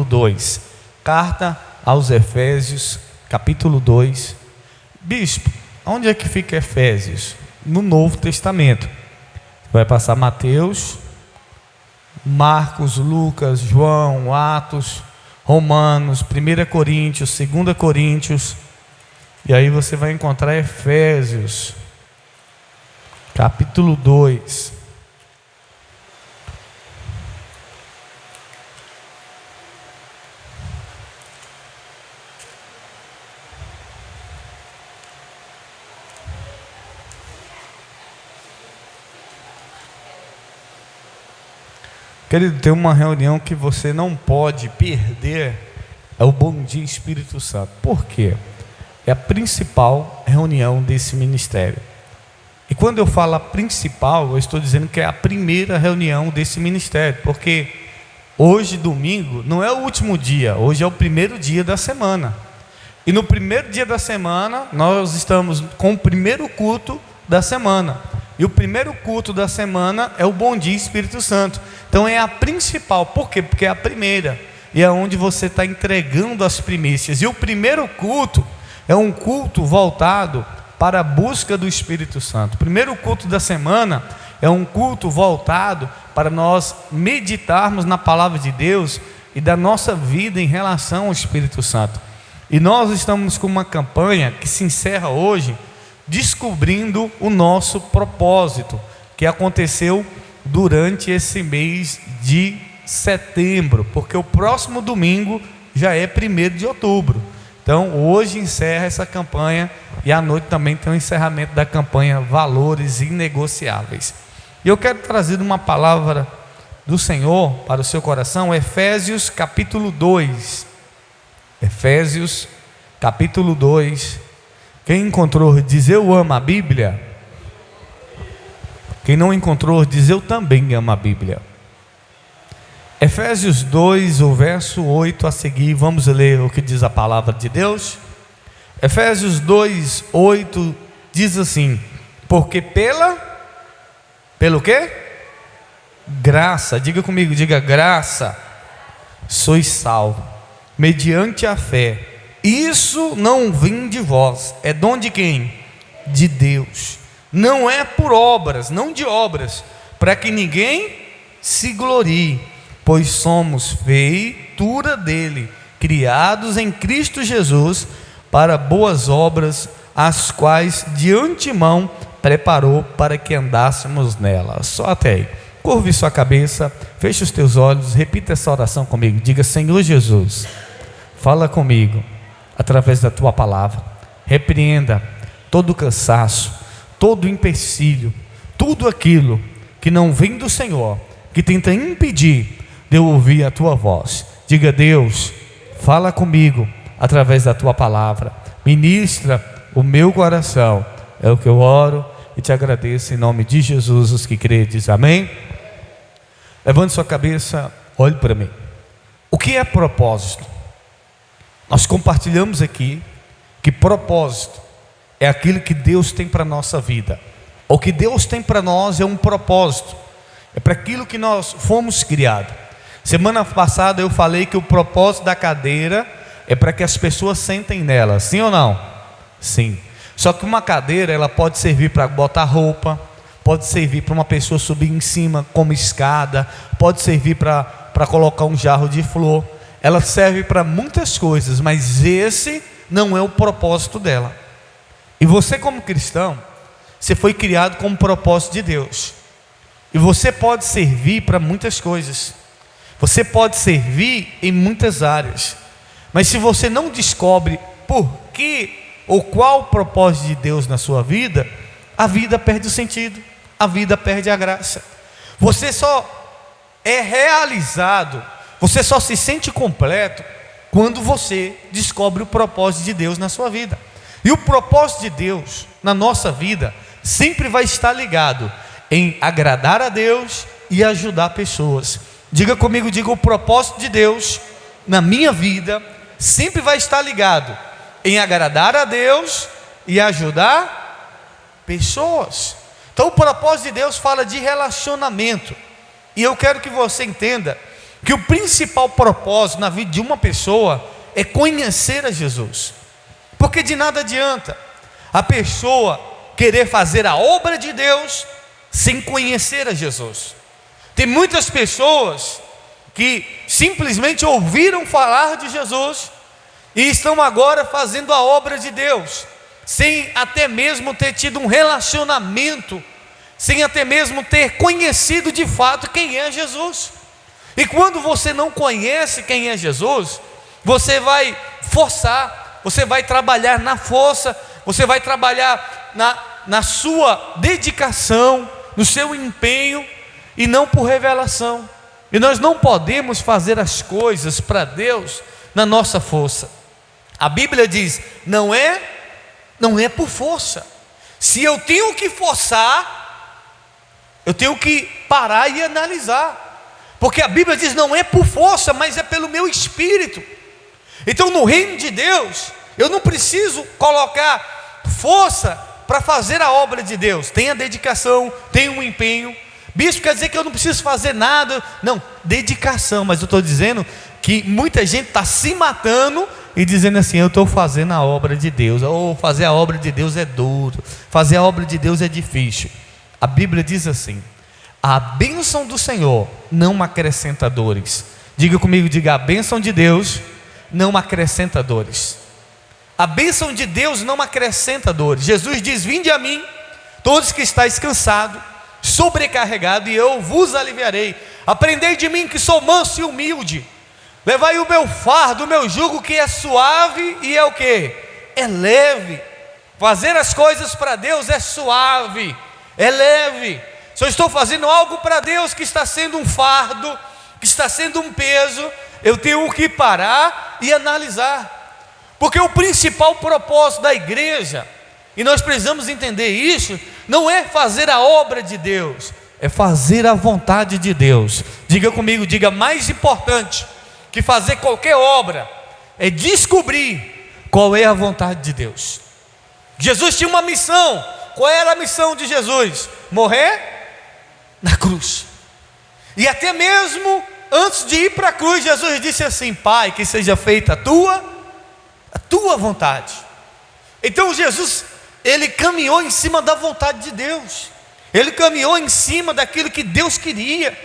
capítulo 2. Carta aos Efésios, capítulo 2. Bispo, onde é que fica Efésios? No Novo Testamento. Vai passar Mateus, Marcos, Lucas, João, Atos, Romanos, 1 Coríntios, 2 Coríntios. E aí você vai encontrar Efésios, capítulo 2. Querido, tem uma reunião que você não pode perder, é o Bom Dia Espírito Santo. Por quê? É a principal reunião desse ministério. E quando eu falo a principal, eu estou dizendo que é a primeira reunião desse ministério, porque hoje, domingo, não é o último dia, hoje é o primeiro dia da semana. E no primeiro dia da semana, nós estamos com o primeiro culto da semana. E o primeiro culto da semana é o Bom Dia Espírito Santo. Então é a principal. Por quê? Porque é a primeira. E é onde você está entregando as primícias. E o primeiro culto é um culto voltado para a busca do Espírito Santo. O primeiro culto da semana é um culto voltado para nós meditarmos na palavra de Deus e da nossa vida em relação ao Espírito Santo. E nós estamos com uma campanha que se encerra hoje, descobrindo o nosso propósito, que aconteceu durante esse mês de setembro, porque o próximo domingo já é 1º de outubro. Então hoje encerra essa campanha e à noite também tem o encerramento da campanha Valores Inegociáveis. E eu quero trazer uma palavra do Senhor para o seu coração, Efésios capítulo 2. Efésios capítulo 2. Quem encontrou diz eu amo a Bíblia. Quem não encontrou diz eu também amo a Bíblia. Efésios 2, o verso 8 a seguir, vamos ler o que diz a palavra de Deus. Efésios 2, 8 diz assim: porque pelo quê? Graça, diga comigo, diga graça, sois salvo, mediante a fé. Isso não vem de vós, é dom de quem? De Deus. Não é por obras, não de obras, para que ninguém se glorie, pois somos feitura dele, criados em Cristo Jesus, para boas obras, as quais de antemão preparou para que andássemos nelas. Só até aí. Curve sua cabeça, feche os teus olhos, repita essa oração comigo. Diga: Senhor Jesus, fala comigo através da tua palavra. Repreenda todo o cansaço, todo o empecilho, tudo aquilo que não vem do Senhor, que tenta impedir de eu ouvir a tua voz. Diga: Deus, fala comigo através da tua palavra, ministra o meu coração. É o que eu oro e te agradeço em nome de Jesus. Os que credes, amém? Levante sua cabeça, olhe para mim. O que é propósito? Nós compartilhamos aqui que propósito é aquilo que Deus tem para a nossa vida. O que Deus tem para nós é um propósito, é para aquilo que nós fomos criados. Semana passada eu falei que o propósito da cadeira é para que as pessoas sentem nela, sim ou não? Sim. Só que uma cadeira, ela pode servir para botar roupa, pode servir para uma pessoa subir em cima como escada, pode servir para colocar um jarro de flor. Ela serve para muitas coisas, mas esse não é o propósito dela. E você, como cristão, você foi criado com um propósito de Deus. E você pode servir para muitas coisas. Você pode servir em muitas áreas. Mas se você não descobre por que ou qual o propósito de Deus na sua vida, a vida perde o sentido, a vida perde a graça. Você só é realizado, você só se sente completo quando você descobre o propósito de Deus na sua vida. E o propósito de Deus na nossa vida sempre vai estar ligado em agradar a Deus e ajudar pessoas. Diga comigo, diga: o propósito de Deus na minha vida sempre vai estar ligado em agradar a Deus e ajudar pessoas. Então o propósito de Deus fala de relacionamento. E eu quero que você entenda que o principal propósito na vida de uma pessoa é conhecer a Jesus. Porque de nada adianta a pessoa querer fazer a obra de Deus sem conhecer a Jesus. Tem muitas pessoas que simplesmente ouviram falar de Jesus e estão agora fazendo a obra de Deus, sem até mesmo ter tido um relacionamento, sem até mesmo ter conhecido de fato quem é Jesus. E quando você não conhece quem é Jesus, você vai forçar, você vai trabalhar na força, você vai trabalhar na sua dedicação, no seu empenho, e não por revelação. E nós não podemos fazer as coisas para Deus na nossa força. A Bíblia diz, não é por força. Se eu tenho que forçar, eu tenho que parar e analisar, porque a Bíblia diz, não é por força, mas é pelo meu espírito. Então no reino de Deus, eu não preciso colocar força para fazer a obra de Deus. Tem a dedicação, tem um empenho. Bispo, quer dizer que eu não preciso fazer nada? Não, dedicação. Mas eu estou dizendo que muita gente está se matando e dizendo assim, eu estou fazendo a obra de Deus. Ou fazer a obra de Deus é duro, fazer a obra de Deus é difícil. A Bíblia diz assim, a bênção do Senhor não acrescenta dores. Diga comigo, diga, a bênção de Deus não acrescenta dores. A bênção de Deus não acrescenta dores. Jesus diz, vinde a mim, todos que estáis cansados, sobrecarregados, e eu vos aliviarei. Aprendei de mim que sou manso e humilde. Levai o meu fardo, o meu jugo, que é suave e é o que? É leve. Fazer as coisas para Deus é suave, é leve. Se eu estou fazendo algo para Deus que está sendo um fardo, que está sendo um peso, eu tenho que parar e analisar. Porque o principal propósito da igreja, e nós precisamos entender isso, não é fazer a obra de Deus, é fazer a vontade de Deus. Diga comigo, diga, mais importante que fazer qualquer obra é descobrir qual é a vontade de Deus. Jesus tinha uma missão. Qual era a missão de Jesus? Morrer na cruz. E até mesmo antes de ir para a cruz, Jesus disse assim, Pai, que seja feita a tua vontade. Então Jesus, ele caminhou em cima da vontade de Deus, ele caminhou em cima daquilo que Deus queria.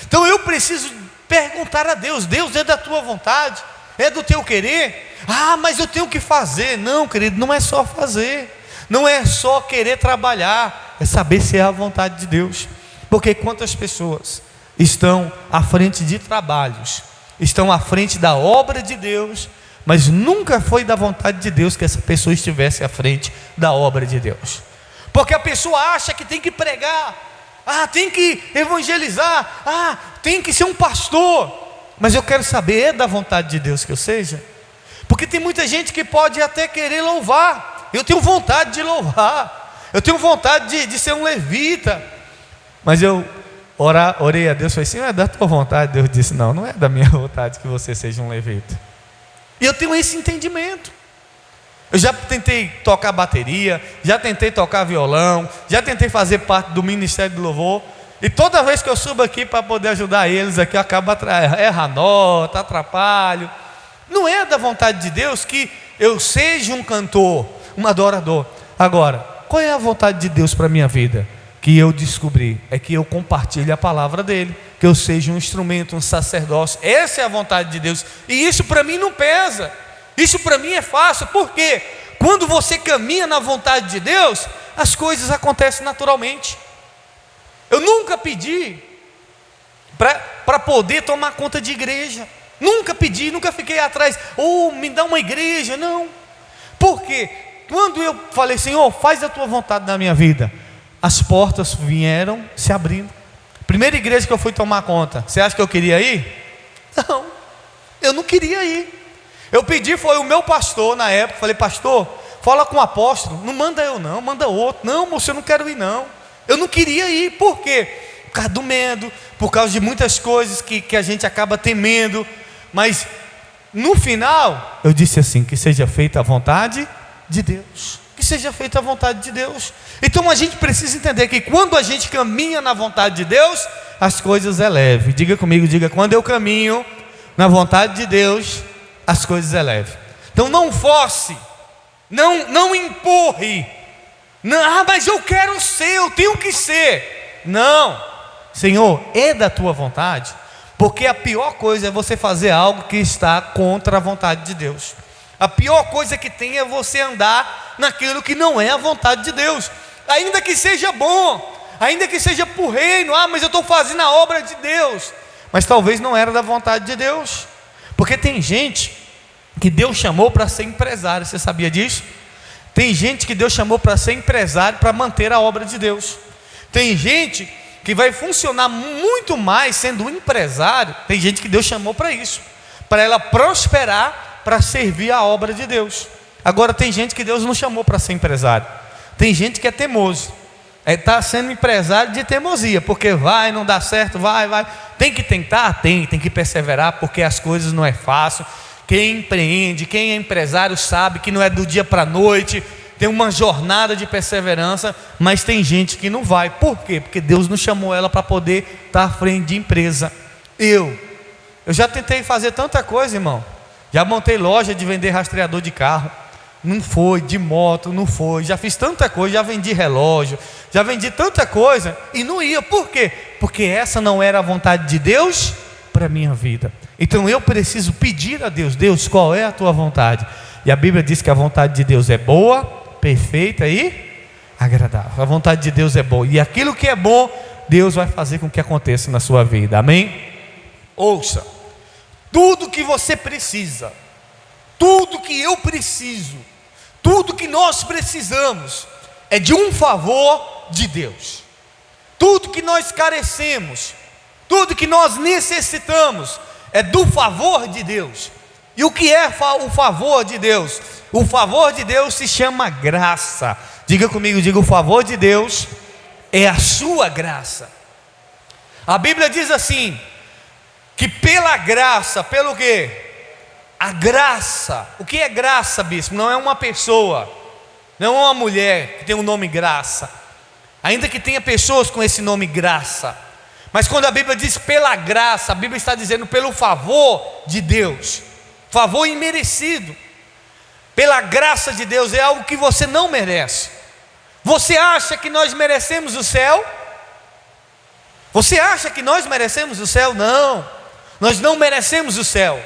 Então eu preciso perguntar a Deus, Deus, é da tua vontade? É do teu querer? Ah, mas eu tenho que fazer. Não, querido, não é só fazer, não é só querer trabalhar, é saber se é a vontade de Deus. Porque quantas pessoas estão à frente de trabalhos, estão à frente da obra de Deus, mas nunca foi da vontade de Deus que essa pessoa estivesse à frente da obra de Deus. Porque a pessoa acha que tem que pregar, tem que evangelizar, tem que ser um pastor. Mas eu quero saber, é da vontade de Deus que eu seja? Porque tem muita gente que pode até querer louvar. Eu tenho vontade de louvar, eu tenho vontade de ser um levita, mas eu orei a Deus, falei assim, não é da tua vontade? Deus disse, não é da minha vontade que você seja um levita. E eu tenho esse entendimento. Eu já tentei tocar bateria, já tentei tocar violão, já tentei fazer parte do ministério de louvor, e toda vez que eu subo aqui para poder ajudar eles aqui, eu acabo erro a nota, atrapalho. Não é da vontade de Deus que eu seja um cantor, um adorador. Agora, qual é a vontade de Deus para a minha vida? Que eu descobri, é que eu compartilhe a palavra dele, que eu seja um instrumento, um sacerdócio. Essa é a vontade de Deus, e isso para mim não pesa, isso para mim é fácil. Porque quando você caminha na vontade de Deus, as coisas acontecem naturalmente. Eu nunca pedi para poder tomar conta de igreja, nunca pedi, nunca fiquei atrás, me dá uma igreja, não. Porque quando eu falei, Senhor, faz a tua vontade na minha vida, as portas vieram se abrindo. Primeira igreja que eu fui tomar conta, você acha que eu queria ir? Não, eu não queria ir. Eu pedi, foi o meu pastor na época, falei, pastor, fala com o apóstolo, não manda eu não, manda outro. Não, moço, eu não quero ir não. Eu não queria ir, por quê? Por causa do medo, por causa de muitas coisas que a gente acaba temendo. Mas no final, eu disse assim, que seja feita a vontade de Deus, que seja feita a vontade de Deus. Então a gente precisa entender que quando a gente caminha na vontade de Deus, as coisas é leve. Diga comigo, diga: quando eu caminho na vontade de Deus, as coisas é leve. Então não force, não empurre. Não, mas eu quero ser, eu tenho que ser. Não, Senhor, é da tua vontade. Porque a pior coisa é você fazer algo que está contra a vontade de Deus. A pior coisa que tem é você andar naquilo que não é a vontade de Deus. Ainda que seja bom, ainda que seja por reino. Mas eu estou fazendo a obra de Deus. Mas talvez não era da vontade de Deus. Porque tem gente que Deus chamou para ser empresário. Você sabia disso? Tem gente que Deus chamou para ser empresário, para manter a obra de Deus. Tem gente que vai funcionar muito mais sendo um empresário. Tem gente que Deus chamou para isso, para ela prosperar, para servir a obra de Deus. Agora tem gente que Deus não chamou para ser empresário. Tem gente que é teimoso, está sendo empresário de teimosia, porque vai, não dá certo, vai. Tem que tentar? Tem que perseverar, porque as coisas não é fácil. Quem empreende, quem é empresário sabe que não é do dia para a noite. Tem uma jornada de perseverança, mas tem gente que não vai. Por quê? Porque Deus não chamou ela para poder estar à frente de empresa. Eu já tentei fazer tanta coisa, irmão. Já montei loja de vender rastreador de carro, não foi. De moto, não foi. Já fiz tanta coisa, já vendi relógio, já vendi tanta coisa e não ia. Por quê? Porque essa não era a vontade de Deus para a minha vida. Então eu preciso pedir a Deus: Deus, qual é a tua vontade? E a Bíblia diz que a vontade de Deus é boa, perfeita e agradável. A vontade de Deus é boa, e aquilo que é bom, Deus vai fazer com que aconteça na sua vida. Amém? Ouça, tudo que você precisa, tudo que eu preciso, tudo que nós precisamos é de um favor de Deus. Tudo que nós carecemos, tudo que nós necessitamos é do favor de Deus. E o que é o favor de Deus? O favor de Deus se chama graça. Diga comigo, diga: o favor de Deus é a sua graça. A Bíblia diz assim, que pela graça, pelo quê? A graça. O que é graça, bispo? Não é uma pessoa, não é uma mulher que tem o nome Graça, ainda que tenha pessoas com esse nome Graça. Mas quando a Bíblia diz pela graça, a Bíblia está dizendo pelo favor de Deus. Favor imerecido. Pela graça de Deus, é algo que você não merece. Você acha que nós merecemos o céu? Você acha que nós merecemos o céu? Não, nós não merecemos o céu.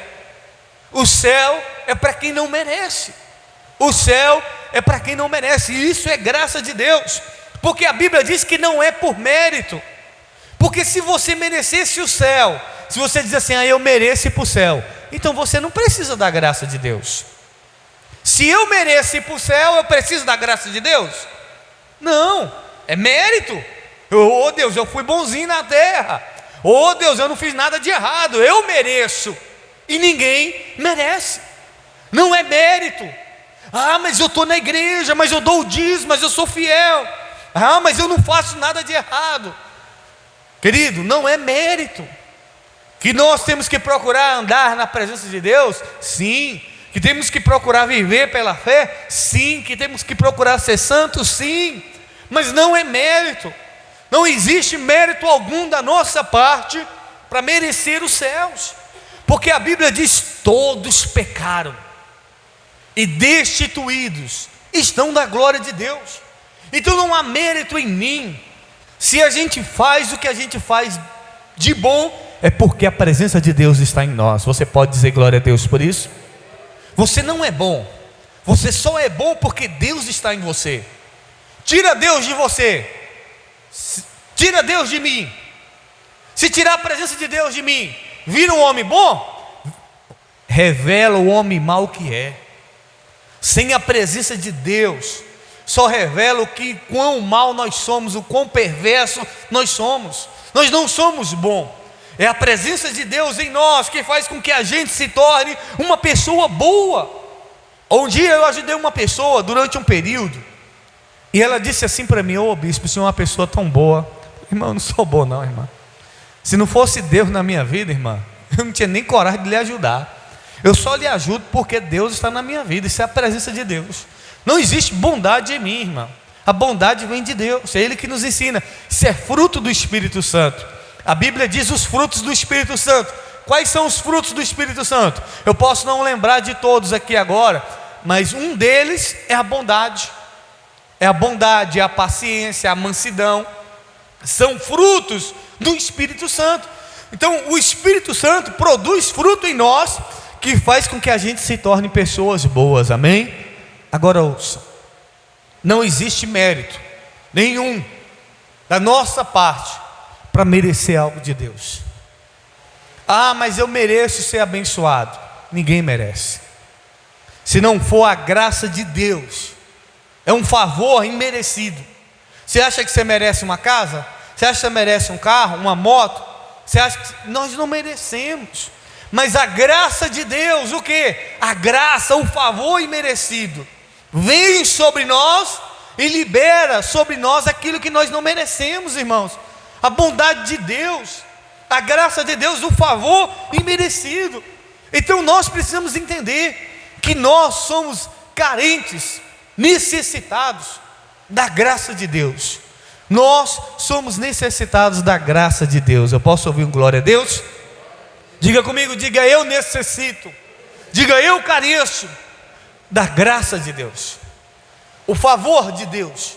O céu é para quem não merece. O céu é para quem não merece. E isso é graça de Deus. Porque a Bíblia diz que não é por mérito. Porque se você merecesse o céu, se você diz assim: eu mereço ir para o céu, então você não precisa da graça de Deus. Se eu mereço ir para o céu, eu preciso da graça de Deus? Não, é mérito. Oh Deus, eu fui bonzinho na terra. Oh Deus, eu não fiz nada de errado, eu mereço. E ninguém merece. Não é mérito. Mas eu estou na igreja, mas eu dou o dízimo, mas eu sou fiel. Mas eu não faço nada de errado. Querido, não é mérito. Que nós temos que procurar andar na presença de Deus? Sim. Que temos que procurar viver pela fé? Sim. Que temos que procurar ser santos? Sim. Mas não é mérito. Não existe mérito algum da nossa parte para merecer os céus. Porque a Bíblia diz: todos pecaram e destituídos estão da glória de Deus. Então não há mérito em mim. Se a gente faz o que a gente faz de bom, é porque a presença de Deus está em nós. Você pode dizer glória a Deus por isso? Você não é bom, você só é bom porque Deus está em você. Tira Deus de você, tira Deus de mim. Se tirar a presença de Deus de mim, vira um homem bom? Revela o homem mau que é. Sem a presença de Deus, só revela o que quão mal nós somos, o quão perverso nós somos. Nós não somos bons. É a presença de Deus em nós que faz com que a gente se torne uma pessoa boa. Um dia eu ajudei uma pessoa durante um período, e ela disse assim para mim: ô bispo, o senhor é uma pessoa tão boa. Irmão, eu não sou bom não, irmã. Se não fosse Deus na minha vida, irmã, eu não tinha nem coragem de lhe ajudar. Eu só lhe ajudo porque Deus está na minha vida. Isso é a presença de Deus. Não existe bondade em mim, irmã. A bondade vem de Deus, é Ele que nos ensina. Isso é fruto do Espírito Santo. A Bíblia diz os frutos do Espírito Santo. Quais são os frutos do Espírito Santo? Eu posso não lembrar de todos aqui agora, mas um deles é a bondade. É a bondade, é a paciência, a mansidão. São frutos do Espírito Santo. Então o Espírito Santo produz fruto em nós, que faz com que a gente se torne pessoas boas, amém? Agora ouça, não existe mérito nenhum da nossa parte para merecer algo de Deus. Ah, mas eu mereço ser abençoado. Ninguém merece. Se não for a graça de Deus, é um favor imerecido. Você acha que você merece uma casa? Você acha que você merece um carro, uma moto? Você acha que nós não merecemos? Mas a graça de Deus, o que? A graça, o favor imerecido, vem sobre nós e libera sobre nós aquilo que nós não merecemos, irmãos. A bondade de Deus, a graça de Deus, o favor imerecido. Então nós precisamos entender que nós somos carentes, necessitados da graça de Deus. Nós somos necessitados da graça de Deus. Eu posso ouvir um glória a Deus? Diga comigo, diga eu necessito, diga eu careço da graça de Deus, o favor de Deus.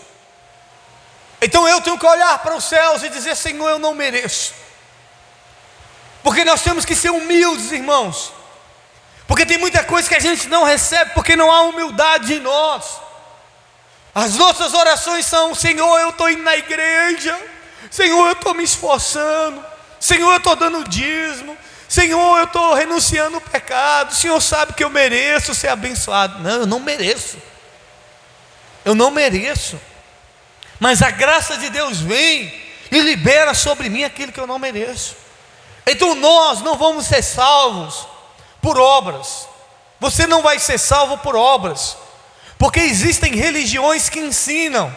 Então eu tenho que olhar para os céus e dizer: Senhor, eu não mereço. Porque nós temos que ser humildes, irmãos. Porque tem muita coisa que a gente não recebe porque não há humildade em nós. As nossas orações são: Senhor, eu estou indo na igreja, Senhor, eu estou me esforçando, Senhor, eu estou dando dízimo, Senhor, eu estou renunciando ao pecado, o Senhor sabe que eu mereço ser abençoado. Não, eu não mereço. Eu não mereço. Mas a graça de Deus vem e libera sobre mim aquilo que eu não mereço. Então nós não vamos ser salvos por obras. Você não vai ser salvo por obras, porque existem religiões que ensinam: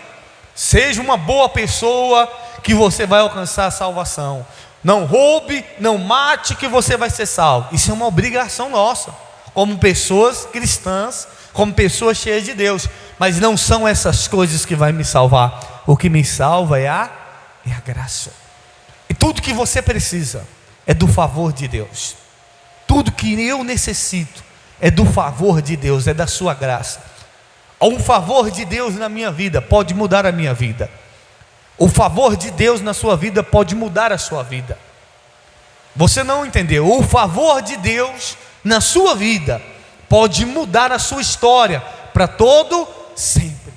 seja uma boa pessoa que você vai alcançar a salvação. Não roube, não mate, que você vai ser salvo. Isso é uma obrigação nossa, como pessoas cristãs, como pessoas cheias de Deus. Mas não são essas coisas que vai me salvar. O que me salva é a graça. E tudo que você precisa é do favor de Deus. Tudo que eu necessito é do favor de Deus, é da sua graça. Um favor de Deus na minha vida pode mudar a minha vida. O favor de Deus na sua vida pode mudar a sua vida. Você não entendeu? O favor de Deus na sua vida pode mudar a sua história para todo sempre.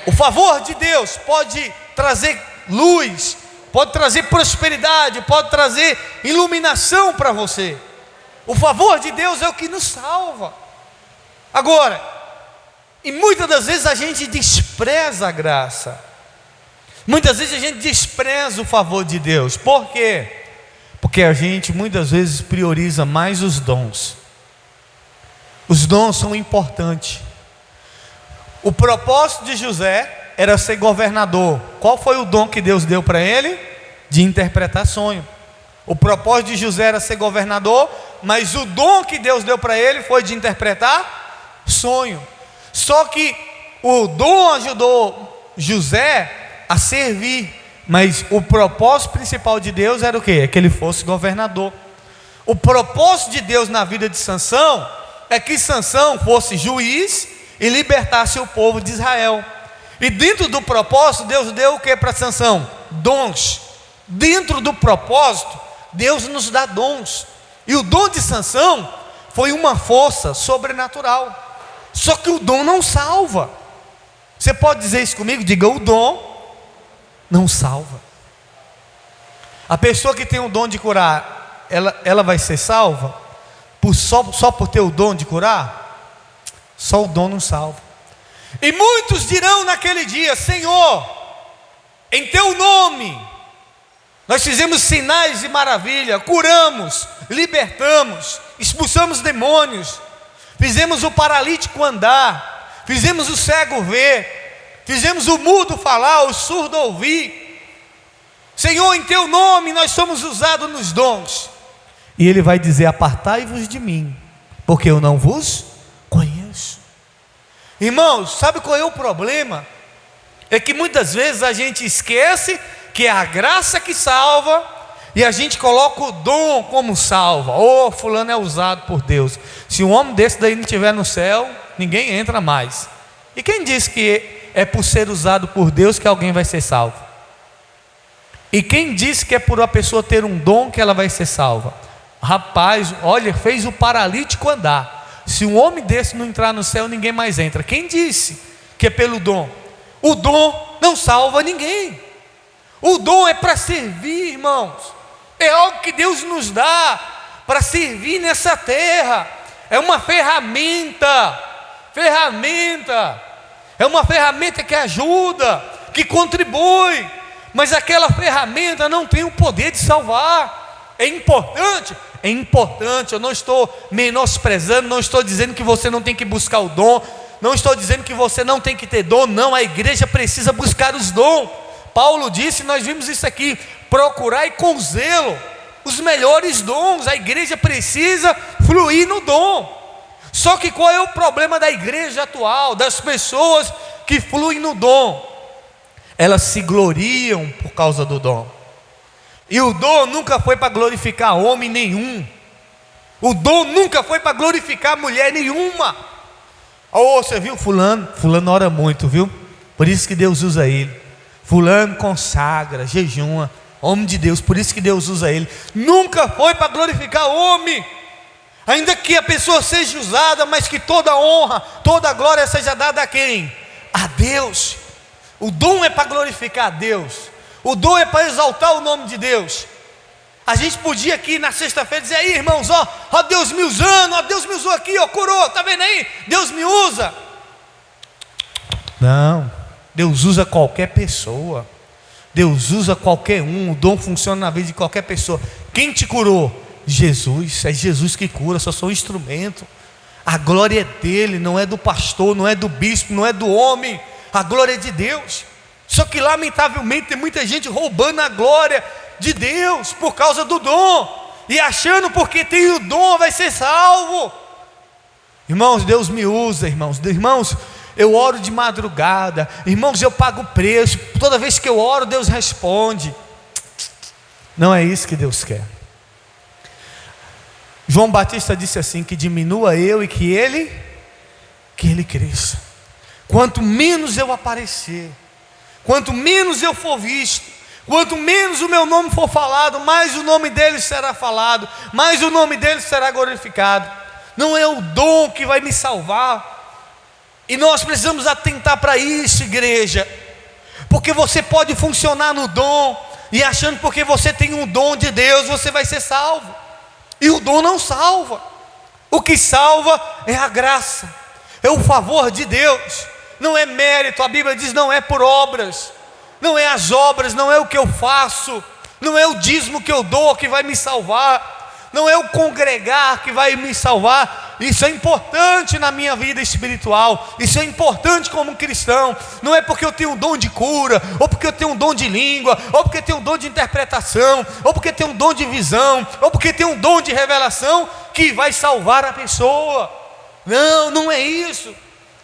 O favor de Deus pode trazer luz, pode trazer prosperidade, pode trazer iluminação para você. O favor de Deus é o que nos salva. Agora, e muitas das vezes a gente despreza a graça. Muitas vezes a gente despreza o favor de Deus. Por quê? Porque a gente muitas vezes prioriza mais os dons. Os dons são importantes. O propósito de José era ser governador. Qual foi o dom que Deus deu para ele? De interpretar sonho. O propósito de José era ser governador, mas o dom que Deus deu para ele foi de interpretar sonho. Só que o dom ajudou José a servir, mas o propósito principal de Deus era o quê? É que ele fosse governador. O propósito de Deus na vida de Sansão é que Sansão fosse juiz e libertasse o povo de Israel. E dentro do propósito, Deus deu o que para Sansão? Dons. Dentro do propósito, Deus nos dá dons. E o dom de Sansão foi uma força sobrenatural. Só que o dom não salva. Você pode dizer isso comigo? Diga: o dom não salva. A pessoa que tem o dom de curar, ela vai ser salva só por ter o dom de curar? Só o dom não salva. E muitos dirão naquele dia: Senhor, em teu nome nós fizemos sinais e maravilha, curamos, libertamos, expulsamos demônios, fizemos o paralítico andar, fizemos o cego ver, fizemos o mudo falar, o surdo ouvir. Senhor, em teu nome nós somos usados nos dons. E ele vai dizer: apartai-vos de mim, porque eu não vos conheço. Irmãos, sabe qual é o problema? É que muitas vezes a gente esquece que é a graça que salva, e a gente coloca o dom como salva. Oh, fulano é usado por Deus. Se um homem desse daí não estiver no céu, ninguém entra mais. E quem disse que é por ser usado por Deus que alguém vai ser salvo? E quem disse que é por uma pessoa ter um dom que ela vai ser salva? Rapaz, olha, fez o paralítico andar. Se um homem desse não entrar no céu, ninguém mais entra. Quem disse que é pelo dom? O dom não salva ninguém. O dom é para servir, irmãos. É algo que Deus nos dá para servir nessa terra. É uma ferramenta. É uma ferramenta que ajuda, que contribui. Mas aquela ferramenta não tem o poder de salvar. É importante. Eu não estou menosprezando, não estou dizendo que você não tem que buscar o dom, não estou dizendo que você não tem que ter dom. Não, a igreja precisa buscar os dons. Paulo disse, nós vimos isso aqui: procurai com zelo os melhores dons. A igreja precisa fluir no dom. Só que qual é o problema da igreja atual, das pessoas que fluem no dom? Elas se gloriam por causa do dom. E o dom nunca foi para glorificar homem nenhum. O dom nunca foi para glorificar mulher nenhuma. Oh, você viu fulano? Fulano ora muito, viu? Por isso que Deus usa ele. Fulano consagra, jejuma, homem de Deus, por isso que Deus usa ele. Nunca foi para glorificar homem. Ainda que a pessoa seja usada, mas que toda honra, toda glória seja dada a quem? A Deus. O dom é para glorificar a Deus. O dom é para exaltar o nome de Deus. A gente podia aqui na sexta-feira dizer: aí, irmãos, ó Deus me usando, ó Deus me usou aqui, ó coroa, tá vendo aí? Deus me usa. Não, Deus usa qualquer pessoa. Deus usa qualquer um. O dom funciona na vida de qualquer pessoa. Quem te curou? Jesus. É Jesus que cura, só sou um instrumento. A glória é dele, não é do pastor, não é do bispo, não é do homem. A glória é de Deus. Só que lamentavelmente tem muita gente roubando a glória de Deus por causa do dom, e achando porque tem o dom vai ser salvo. Irmãos, Deus me usa, irmãos, eu oro de madrugada, irmãos, eu pago preço, toda vez que eu oro Deus responde. Não é isso que Deus quer. João Batista disse assim: que diminua eu e que ele cresça. Quanto menos eu aparecer, quanto menos eu for visto, quanto menos o meu nome for falado, mais o nome dele será falado, mais o nome dele será glorificado. Não é o dom que vai me salvar. E nós precisamos atentar para isso, igreja, porque você pode funcionar no dom, e achando porque você tem um dom de Deus, você vai ser salvo. E o dom não salva. O que salva é a graça, é o favor de Deus. Não é mérito, a Bíblia diz: não é por obras, não é as obras, não é o que eu faço, não é o dízimo que eu dou que vai me salvar, não é o congregar que vai me salvar. Isso é importante na minha vida espiritual, isso é importante como cristão. Não é porque eu tenho um dom de cura, ou porque eu tenho um dom de língua, ou porque eu tenho um dom de interpretação, ou porque eu tenho um dom de visão, ou porque eu tenho um dom de revelação, que vai salvar a pessoa. Não, não é isso.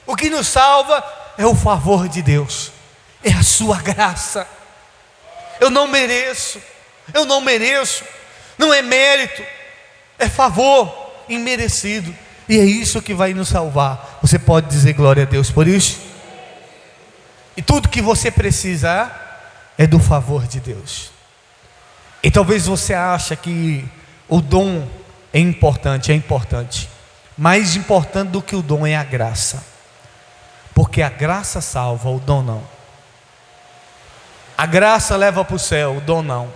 O que nos salva é o favor de Deus, é a sua graça. Eu não mereço, não é mérito, é favor imerecido, e é isso que vai nos salvar. Você pode dizer glória a Deus por isso? E tudo que você precisa é do favor de Deus. E talvez você ache que o dom é importante. Mais importante do que o dom é a graça, porque a graça salva, o dom não. A graça leva para o céu, o dom não.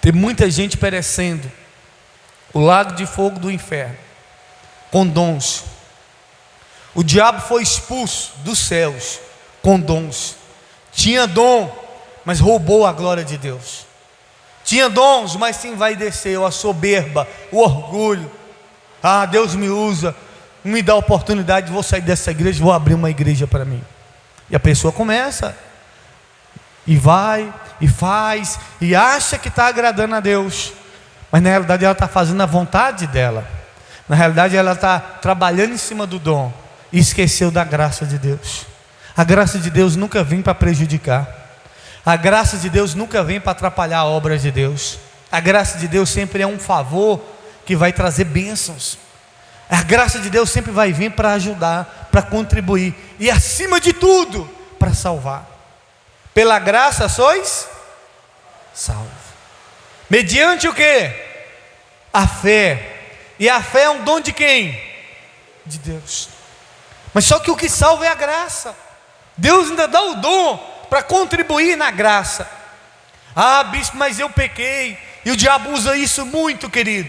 Tem muita gente perecendo o lago de fogo do inferno com dons. O diabo foi expulso dos céus com dons. Tinha dom, mas roubou a glória de Deus. Tinha dons, mas se envaideceu. A soberba, o orgulho. Ah, Deus me usa, me dá a oportunidade, vou sair dessa igreja, vou abrir uma igreja para mim. E a pessoa começa, e vai, e faz, e acha que está agradando a Deus, mas na realidade ela está fazendo a vontade dela. Na realidade ela está trabalhando em cima do dom, e esqueceu da graça de Deus. A graça de Deus nunca vem para prejudicar. A graça de Deus nunca vem para atrapalhar a obra de Deus. A graça de Deus sempre é um favor que vai trazer bênçãos. A graça de Deus sempre vai vir para ajudar, para contribuir e, acima de tudo, para salvar. Pela graça sois salvos. Mediante o quê? A fé. E a fé é um dom de quem? De Deus. Mas só que o que salva é a graça. Deus ainda dá o dom para contribuir na graça. Ah, bispo, mas eu pequei. E o diabo usa isso muito, querido,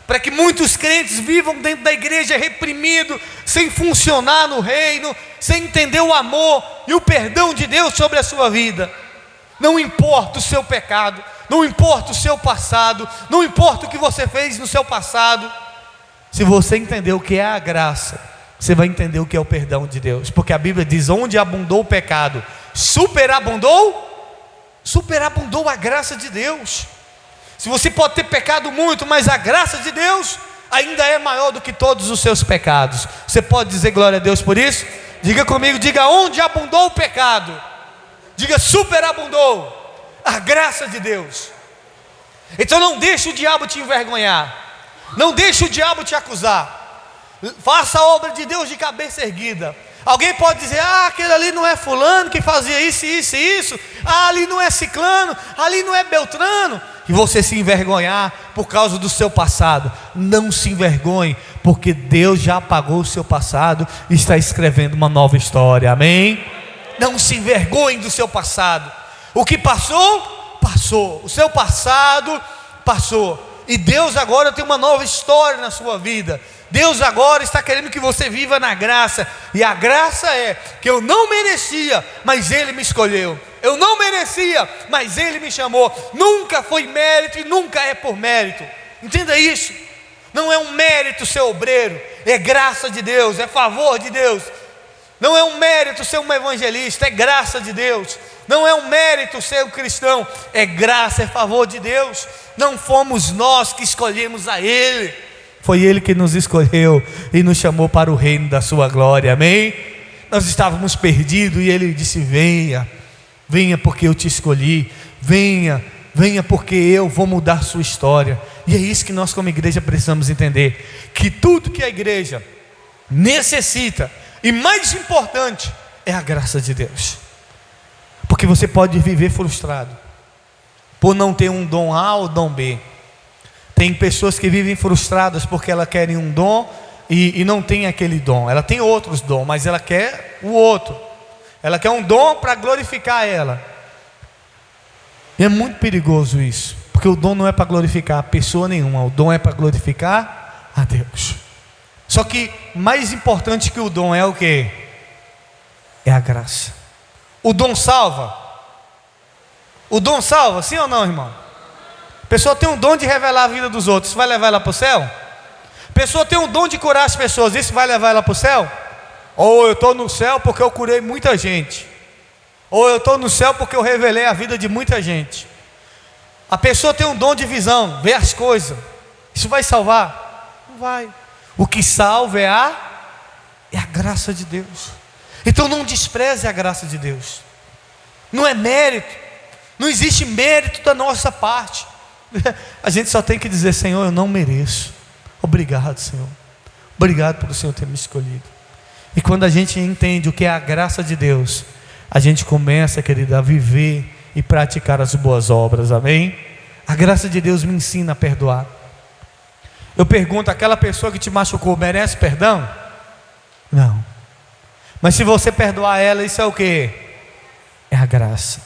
para que muitos crentes vivam dentro da igreja reprimido, sem funcionar no reino, sem entender o amor e o perdão de Deus sobre a sua vida. Não importa o seu pecado, não importa o seu passado, não importa o que você fez no seu passado. Se você entender o que é a graça, você vai entender o que é o perdão de Deus. Porque a Bíblia diz: onde abundou o pecado, superabundou a graça de Deus. Se você pode ter pecado muito, mas a graça de Deus ainda é maior do que todos os seus pecados. Você pode dizer glória a Deus por isso? Diga comigo, diga: onde abundou o pecado, diga: superabundou a graça de Deus. Então não deixe o diabo te envergonhar, não deixe o diabo te acusar. Faça a obra de Deus de cabeça erguida. Alguém pode dizer: ah, aquele ali não é fulano que fazia isso, isso e isso. Ah, ali não é ciclano, ali não é beltrano. E você se envergonhar por causa do seu passado. Não se envergonhe, porque Deus já apagou o seu passado e está escrevendo uma nova história, amém? Não se envergonhe do seu passado. O que passou, passou. O seu passado passou. E Deus agora tem uma nova história na sua vida. Deus agora está querendo que você viva na graça. E a graça é que eu não merecia, mas Ele me escolheu. Eu não merecia, mas Ele me chamou. Nunca foi mérito e nunca é por mérito. Entenda isso. Não é um mérito ser obreiro, é graça de Deus, é favor de Deus. Não é um mérito ser um evangelista, é graça de Deus. Não é um mérito ser um cristão, é graça, é favor de Deus. Não fomos nós que escolhemos a Ele, foi Ele que nos escolheu e nos chamou para o reino da sua glória, amém? Nós estávamos perdidos e Ele disse: venha, venha porque eu te escolhi, venha, venha porque eu vou mudar a sua história. E é isso que nós como igreja precisamos entender, que tudo que a igreja necessita, e mais importante, é a graça de Deus. Porque você pode viver frustrado por não ter um dom A ou dom B. Tem pessoas que vivem frustradas porque elas querem um dom e não tem aquele dom. Ela tem outros dons, mas ela quer o outro. Ela quer um dom para glorificar ela. E é muito perigoso isso, porque o dom não é para glorificar a pessoa nenhuma, o dom é para glorificar a Deus. Só que mais importante que o dom é o que? É a graça. O dom salva? O dom salva, sim ou não, irmão? A pessoa tem um dom de revelar a vida dos outros, isso vai levar ela para o céu? A pessoa tem um dom de curar as pessoas, isso vai levar ela para o céu? Ou eu estou no céu porque eu curei muita gente, ou eu estou no céu porque eu revelei a vida de muita gente. A pessoa tem um dom de visão, vê as coisas, isso vai salvar? Não vai. O que salva é a graça de Deus. Então não despreze a graça de Deus. Não é mérito, não existe mérito da nossa parte. A gente só tem que dizer: Senhor, eu não mereço. Obrigado, Senhor. Obrigado por o Senhor ter me escolhido. E quando a gente entende o que é a graça de Deus, a gente começa, querido, a viver e praticar as boas obras, amém? A graça de Deus me ensina a perdoar. Eu pergunto: aquela pessoa que te machucou merece perdão? Não. Mas se você perdoar ela, isso é o que? É a graça.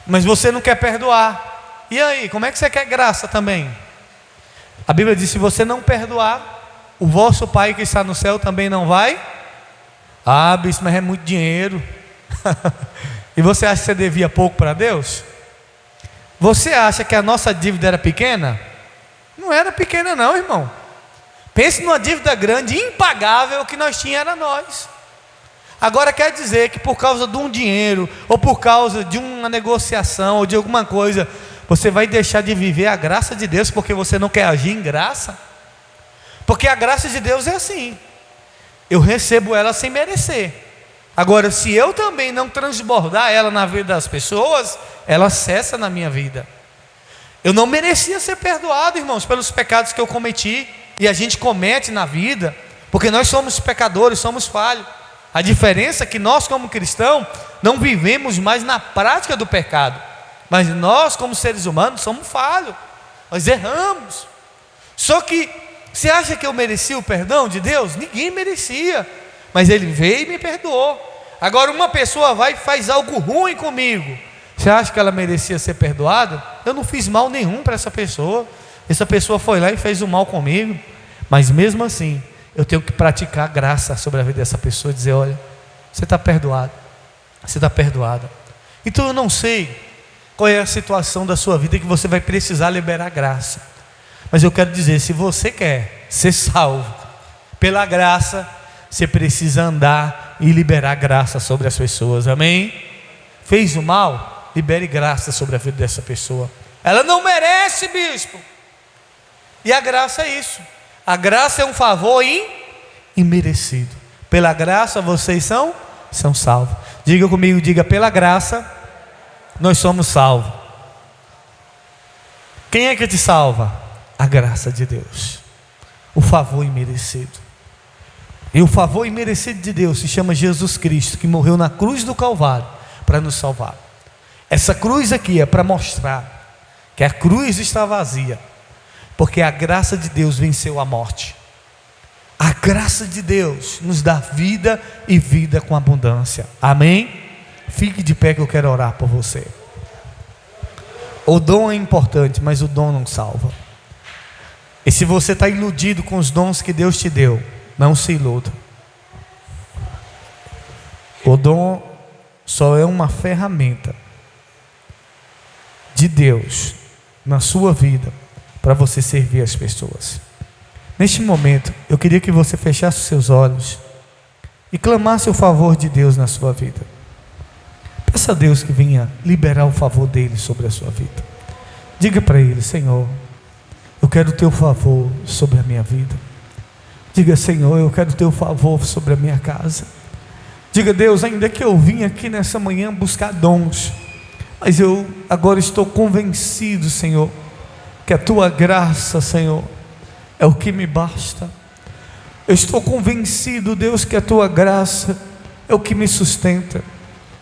Mas você não quer perdoar. E aí, como é que você quer graça também? A Bíblia diz: se você não perdoar, o vosso Pai que está no céu também não vai. Ah, bispo, mas é muito dinheiro. E você acha que você devia pouco para Deus? Você acha que a nossa dívida era pequena? Não era pequena não, irmão. Pense numa dívida grande, impagável, que nós tínhamos era nós. Agora quer dizer que por causa de um dinheiro, ou por causa de uma negociação, ou de alguma coisa, você vai deixar de viver a graça de Deus porque você não quer agir em graça? Porque a graça de Deus é assim: eu recebo ela sem merecer. Agora, se eu também não transbordar ela na vida das pessoas, ela cessa na minha vida. Eu não merecia ser perdoado, irmãos, pelos pecados que eu cometi. E a gente comete na vida, porque nós somos pecadores, somos falhos. A diferença é que nós, como cristãos, não vivemos mais na prática do pecado. Mas nós, como seres humanos, somos falhos. Nós erramos. Só que, você acha que eu merecia o perdão de Deus? Ninguém merecia. Mas Ele veio e me perdoou. Agora, uma pessoa vai e faz algo ruim comigo. Você acha que ela merecia ser perdoada? Eu não fiz mal nenhum para essa pessoa. Essa pessoa foi lá e fez o mal comigo. Mas mesmo assim, eu tenho que praticar graça sobre a vida dessa pessoa e dizer: olha, você está perdoado. Você está perdoada. Então eu não sei qual é a situação da sua vida que você vai precisar liberar graça. Mas eu quero dizer, se você quer ser salvo pela graça, você precisa andar e liberar graça sobre as pessoas. Amém? Fez o mal? Libere graça sobre a vida dessa pessoa. Ela não merece, bispo. E a graça é isso. A graça é um favor imerecido. Pela graça vocês são salvos. Diga comigo, diga: pela graça nós somos salvos. Quem é que te salva? A graça de Deus. O favor imerecido. E o favor imerecido de Deus se chama Jesus Cristo, que morreu na cruz do Calvário para nos salvar. Essa cruz aqui é para mostrar que a cruz está vazia, porque a graça de Deus venceu a morte. A graça de Deus nos dá vida e vida com abundância. Amém? Fique de pé que eu quero orar por você. O dom é importante, mas o dom não salva. E se você está iludido com os dons que Deus te deu, não se iluda. O dom só é uma ferramenta de Deus na sua vida para você servir as pessoas. Neste momento, eu queria que você fechasse os seus olhos e clamasse o favor de Deus na sua vida. Peça a Deus que venha liberar o favor dele sobre a sua vida. Diga para ele: Senhor, eu quero o teu favor sobre a minha vida. Diga: Senhor, eu quero o teu favor sobre a minha casa. Diga: Deus, ainda que eu vim aqui nessa manhã buscar dons, mas eu agora estou convencido, Senhor, que a tua graça, Senhor, é o que me basta. Eu estou convencido, Deus, que a tua graça é o que me sustenta.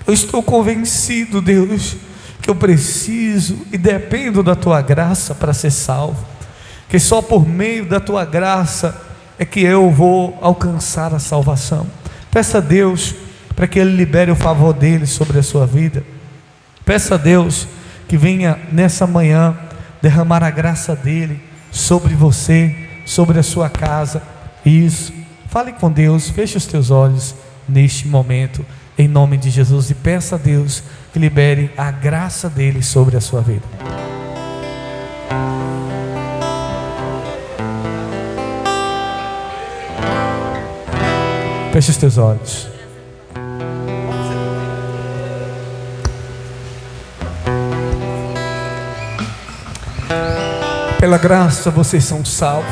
Eu estou convencido, Deus, que eu preciso e dependo da tua graça para ser salvo, que só por meio da tua graça é que eu vou alcançar a salvação. Peça a Deus para que Ele libere o favor dele sobre a sua vida. Peça a Deus que venha nessa manhã derramar a graça dele sobre você, sobre a sua casa. Isso, fale com Deus, feche os teus olhos neste momento, em nome de Jesus, e peça a Deus que libere a graça dele sobre a sua vida. Feche os teus olhos. Pela graça vocês são salvos.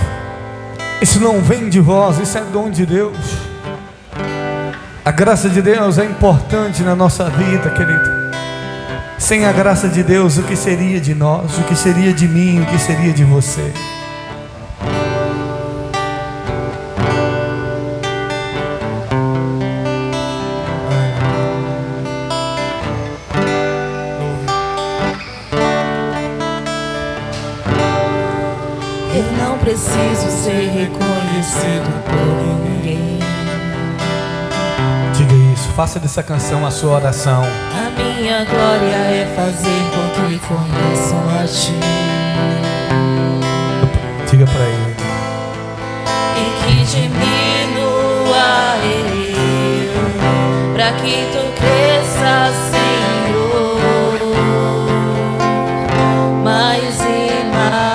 Isso não vem de vós, isso é dom de Deus. A graça de Deus é importante na nossa vida, querido. Sem a graça de Deus, o que seria de nós? O que seria de mim? O que seria de você? Eu não preciso ser reconhecido por ninguém. Diga isso, faça dessa canção a sua oração. A minha glória é fazer com que conheçam a ti. Diga para ele. E que diminua eu, para que tu cresças, Senhor, mais e mais.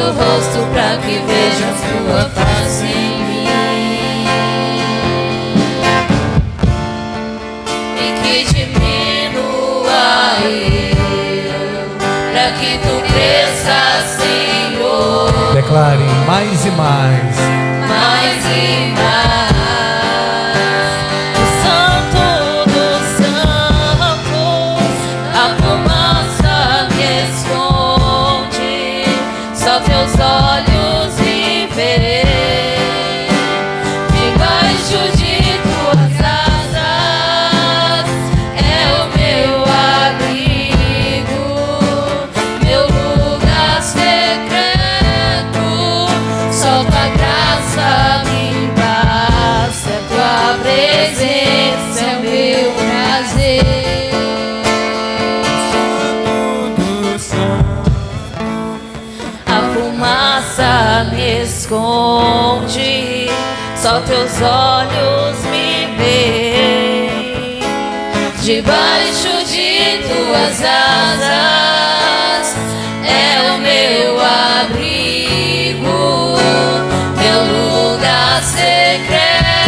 O rosto para que veja tua face em mim. declare mais e mais. mais e mais. O Santo dos Santos, a fumaça me esconde, só teus olhos me veem, debaixo de tuas asas é o meu abrigo, meu lugar secreto, só tua graça me basta, tua presença é o meu prazer. A fumaça me esconde, só teus olhos me veem, debaixo de tuas asas é o meu abrigo, meu lugar secreto,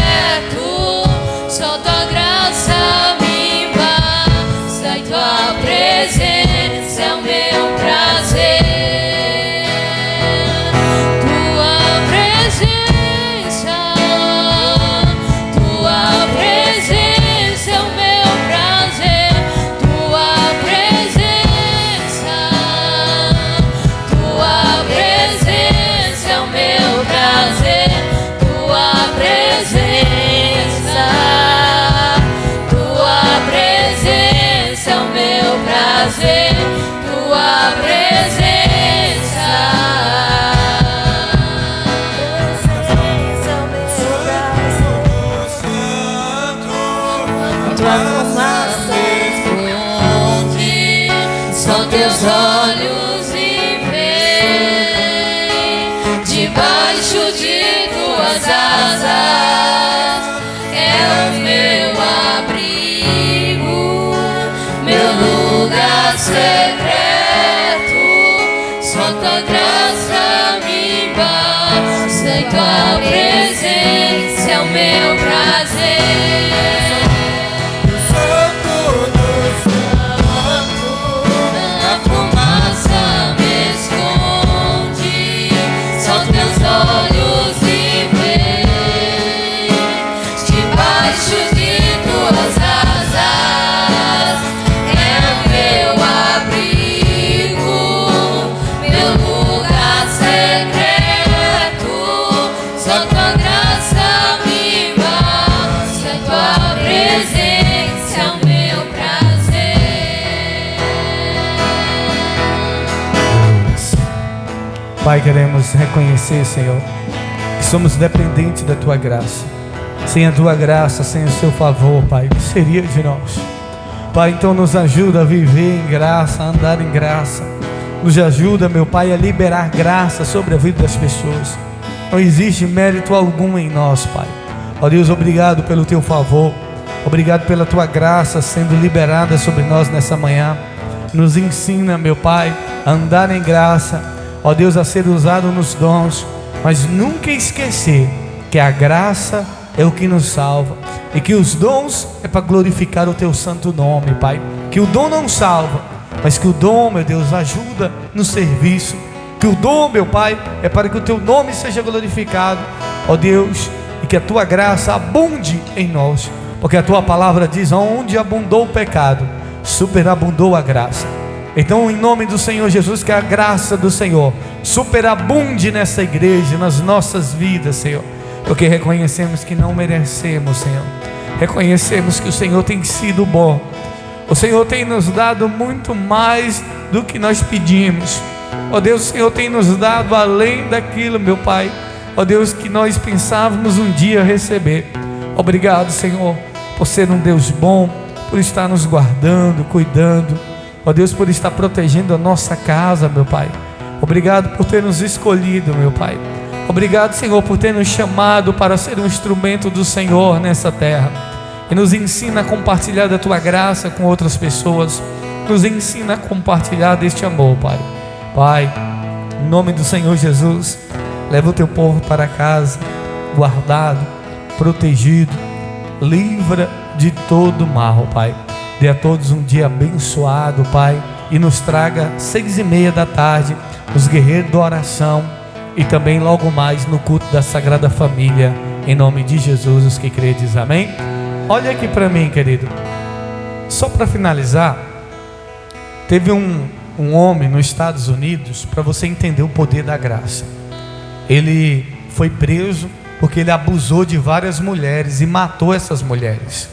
só tua graça me basta e tua presença é o meu prazer. Tua presença é o meu prazer. Tua presença é o meu prazer. Tua presença é o meu prazer. Tua presença tua fumaça esconde, só teus olhos me veem, debaixo de tuas asas é o meu abrigo, meu lugar secreto, só tua graça me basta e tua presença é o meu prazer. A fumaça me esconde, só teus olhos me veem, debaixo de tuas asas é o meu abrigo, meu lugar secreto, só tua graça me basta, tua presença é o meu prazer. Pai, queremos reconhecer, Senhor, que somos dependentes da tua graça. Sem a tua graça, sem o seu favor, Pai, o que seria de nós? Pai, então nos ajuda a viver em graça, a andar em graça. Nos ajuda, meu Pai, a liberar graça sobre a vida das pessoas. Não existe mérito algum em nós, Pai. Ó Deus, obrigado pelo teu favor. Obrigado pela tua graça sendo liberada sobre nós nessa manhã. Nos ensina, meu Pai, a andar em graça. Ó Deus, a ser usado nos dons, mas nunca esquecer que a graça é o que nos salva e que os dons é para glorificar o teu santo nome, Pai. Que o dom não salva, mas que o dom, meu Deus, ajuda no serviço. Que o dom, meu Pai, é para que o teu nome seja glorificado, ó Deus, e que a tua graça abunde em nós, porque a tua palavra diz: onde abundou o pecado, superabundou a graça. Então, em nome do Senhor Jesus, que a graça do Senhor superabunde nessa igreja, nas nossas vidas, Senhor, porque reconhecemos que não merecemos, Senhor. Reconhecemos que o Senhor tem sido bom. O Senhor tem nos dado muito mais do que nós pedimos. Ó Deus, o Senhor tem nos dado além daquilo, meu Pai, ó Deus, que nós pensávamos um dia receber. Obrigado, Senhor, por ser um Deus bom, por estar nos guardando, cuidando, ó Deus, por estar protegendo a nossa casa, meu Pai. Obrigado por ter nos escolhido, meu Pai. Obrigado, Senhor, por ter nos chamado para ser um instrumento do Senhor nessa terra. E nos ensina a compartilhar da tua graça com outras pessoas. Nos ensina a compartilhar deste amor, Pai. Pai, em nome do Senhor Jesus, leva o teu povo para casa, guardado, protegido, livra de todo mal, Pai. Dê a todos um dia abençoado, Pai, e nos traga 6:30 da tarde, os guerreiros da oração, e também logo mais no culto da Sagrada Família, em nome de Jesus, os que credes, amém? Olha aqui para mim, querido, só para finalizar, teve um homem nos Estados Unidos, para você entender o poder da graça. Ele foi preso porque ele abusou de várias mulheres e matou essas mulheres,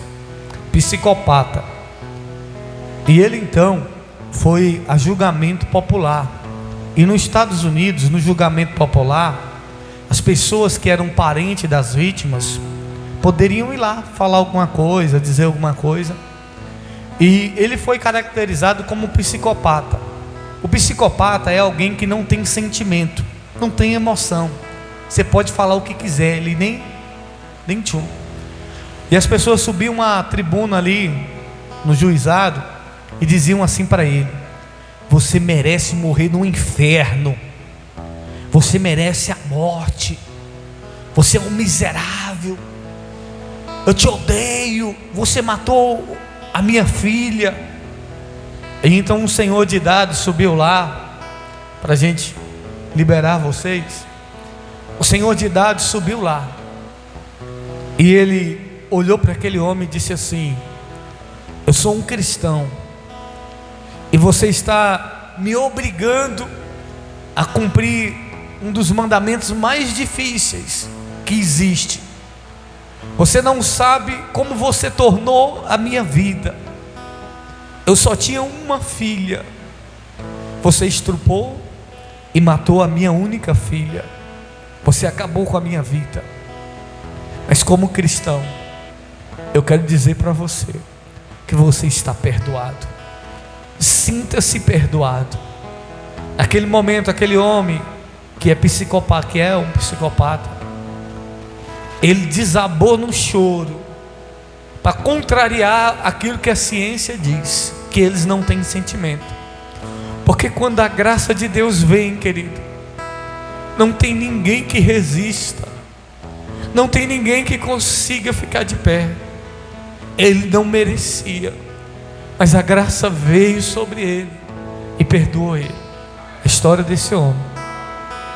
psicopata. E ele então foi a julgamento popular. E nos Estados Unidos, no julgamento popular, as pessoas que eram parentes das vítimas poderiam ir lá falar alguma coisa, dizer alguma coisa. E ele foi caracterizado como psicopata. O psicopata é alguém que não tem sentimento, não tem emoção. Você pode falar o que quiser, ele nem tchum. E as pessoas subiam uma tribuna ali no juizado e diziam assim para ele: você merece morrer no inferno, você merece a morte, você é um miserável, eu te odeio, você matou a minha filha. E então um senhor de idade subiu lá para a gente liberar vocês. O senhor de idade subiu lá e ele olhou para aquele homem e disse assim: eu sou um cristão e você está me obrigando a cumprir um dos mandamentos mais difíceis que existe. Você não sabe como você tornou a minha vida. Eu só tinha uma filha, você estrupou e matou a minha única filha. Você acabou com a minha vida. Mas como cristão, eu quero dizer para você que você está perdoado. Sinta-se perdoado. Naquele momento, aquele homem que é psicopata, que é um psicopata, ele desabou no choro para contrariar aquilo que a ciência diz, que eles não têm sentimento. Porque quando a graça de Deus vem, querido, não tem ninguém que resista, não tem ninguém que consiga ficar de pé. Ele não merecia, mas a graça veio sobre ele e perdoou ele. A história desse homem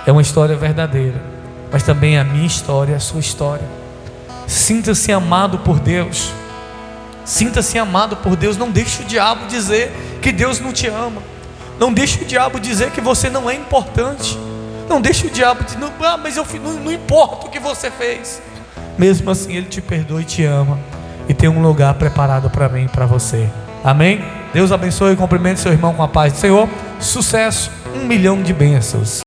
é uma história verdadeira, mas também a minha história, a sua história. Sinta-se amado por Deus. Sinta-se amado por Deus. Não deixe o diabo dizer que Deus não te ama. Não deixe o diabo dizer que você não é importante. Não deixe o diabo dizer: mas não importa o que você fez. Mesmo assim ele te perdoa e te ama, e tem um lugar preparado para mim e para você. Amém? Deus abençoe e cumprimente seu irmão com a paz do Senhor. Sucesso, 1 milhão de bênçãos.